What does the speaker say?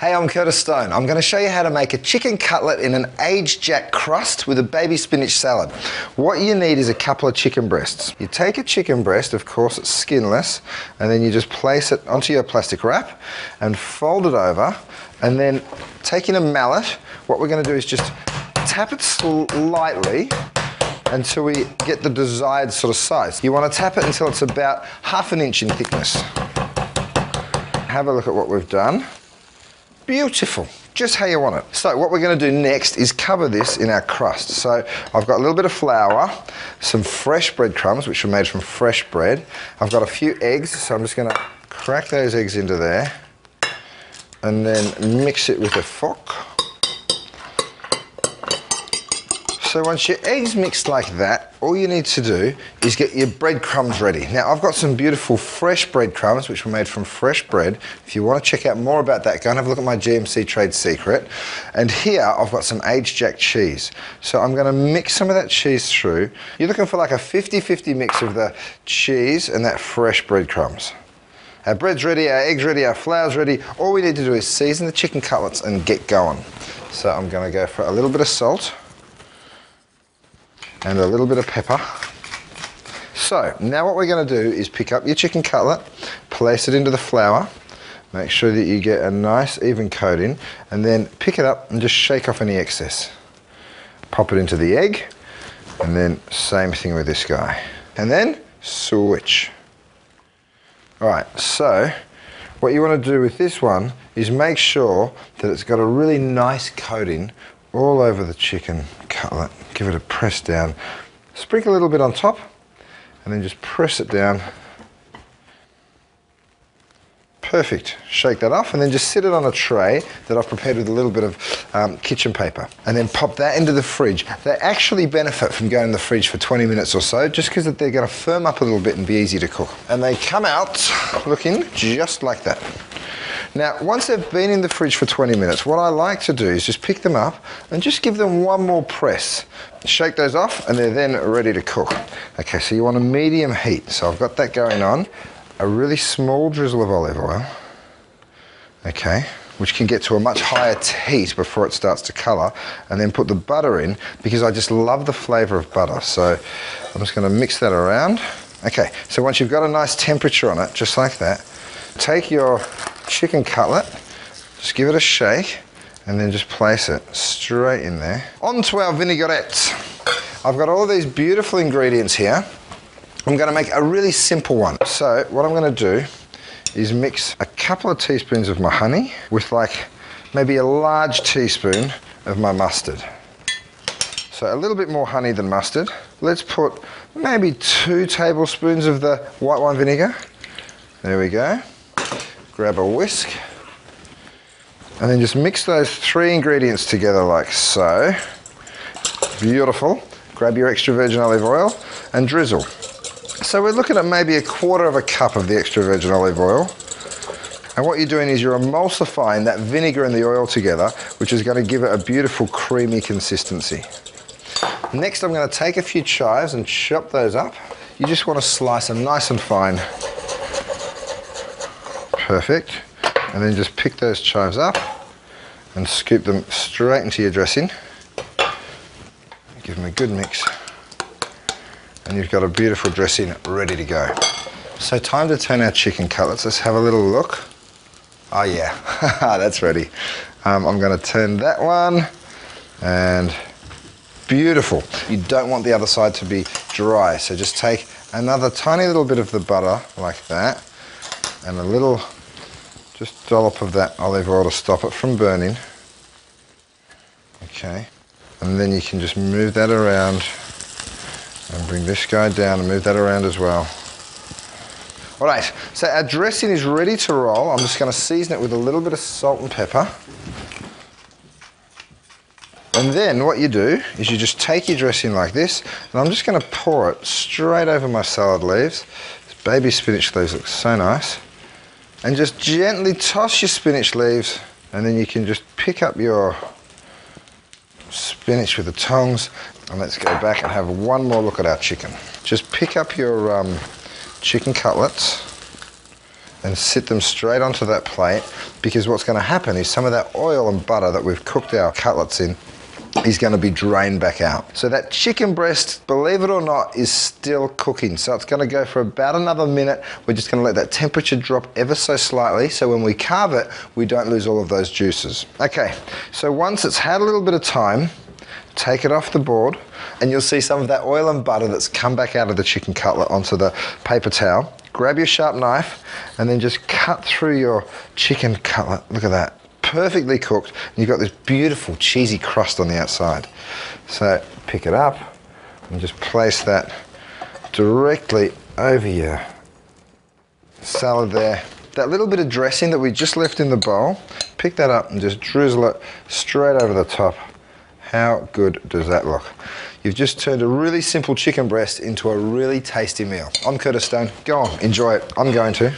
Hey, I'm Curtis Stone. I'm going to show you how to make a chicken cutlet in an aged jack crust with a baby spinach salad. What you need is a couple of chicken breasts. You take a chicken breast, of course it's skinless, and then you just place it onto your plastic wrap and fold it over, and then taking a mallet, what we're going to do is just tap it slightly until we get the desired sort of size. You want to tap it until it's about ½ an inch in thickness. Have a look at what we've done. Beautiful, just how you want it. So what we're going to do next is cover this in our crust. So I've got a little bit of flour, some fresh breadcrumbs, which are made from fresh bread. I've got a few eggs, so I'm just going to crack those eggs into there and then mix it with a fork. So once your eggs mixed like that, all you need to do is get your breadcrumbs ready. Now I've got some beautiful fresh breadcrumbs which were made from fresh bread. If you want to check out more about that, go and have a look at my GMC trade secret. And here I've got some aged jack cheese. So I'm going to mix some of that cheese through. You're looking for like a 50-50 mix of the cheese and that fresh breadcrumbs. Our bread's ready, our eggs ready, our flour's ready. All we need to do is season the chicken cutlets and get going. So I'm going to go for a little bit of salt and a little bit of pepper. So now what we're going to do is pick up your chicken cutlet, place it into the flour, make sure that you get a nice even coating, and then pick it up and just shake off any excess. Pop it into the egg, and then same thing with this guy. And then switch. Alright, so what you want to do with this one is make sure that it's got a really nice coating all over the chicken cutlet. Give it a press down. Sprinkle a little bit on top and then just press it down. Perfect. Shake that off and then just sit it on a tray that I've prepared with a little bit of kitchen paper. And then pop that into the fridge. They actually benefit from going in the fridge for 20 minutes or so just because they're going to firm up a little bit and be easy to cook. And they come out looking just like that. Now, once they've been in the fridge for 20 minutes, what I like to do is just pick them up and just give them one more press. Shake those off and they're then ready to cook. Okay, so you want a medium heat. So I've got that going on. A really small drizzle of olive oil. Okay, which can get to a much higher heat before it starts to colour. And then put the butter in because I just love the flavour of butter. So I'm just going to mix that around. Okay, so once you've got a nice temperature on it, just like that, take your chicken cutlet, just give it a shake, and then just place it straight in there. On to our vinaigrettes. I've got all of these beautiful ingredients here. I'm going to make a really simple one. So what I'm going to do is mix a couple of teaspoons of my honey with like maybe a large teaspoon of my mustard. So a little bit more honey than mustard. Let's put maybe 2 tablespoons of the white wine vinegar. There we go. Grab a whisk and then just mix those 3 ingredients together like so. Beautiful. Grab your extra virgin olive oil and drizzle. So we're looking at maybe 1/4 cup of the extra virgin olive oil. And what you're doing is you're emulsifying that vinegar and the oil together, which is going to give it a beautiful creamy consistency. Next I'm going to take a few chives and chop those up. You just want to slice them nice and fine. Perfect. And then just pick those chives up and scoop them straight into your dressing. Give them a good mix. And you've got a beautiful dressing ready to go. So time to turn our chicken cutlets. Let's have a little look. Oh yeah, that's ready. I'm going to turn that one and beautiful. You don't want the other side to be dry, so just take another tiny little bit of the butter like that and a little just dollop of that olive oil to stop it from burning. Okay, and then you can just move that around and bring this guy down and move that around as well. All right, so our dressing is ready to roll. I'm just going to season it with a little bit of salt and pepper. And then what you do is you just take your dressing like this, and I'm just going to pour it straight over my salad leaves. This baby spinach leaves look so nice. And just gently toss your spinach leaves, and then you can just pick up your spinach with the tongs. And let's go back and have one more look at our chicken. Just pick up your chicken cutlets and sit them straight onto that plate, because what's going to happen is some of that oil and butter that we've cooked our cutlets in is going to be drained back out. So that chicken breast, believe it or not, is still cooking. So it's going to go for about another minute. We're just going to let that temperature drop ever so slightly, so when we carve it, we don't lose all of those juices. Okay, so once it's had a little bit of time, take it off the board, and you'll see some of that oil and butter that's come back out of the chicken cutlet onto the paper towel. Grab your sharp knife and then just cut through your chicken cutlet. Look at that. Perfectly cooked, and you've got this beautiful cheesy crust on the outside. So pick it up and just place that directly over your salad there. That little bit of dressing that we just left in the bowl, pick that up and just drizzle it straight over the top. How good does that look? You've just turned a really simple chicken breast into a really tasty meal. I'm Curtis Stone. Go on, enjoy it. I'm going to.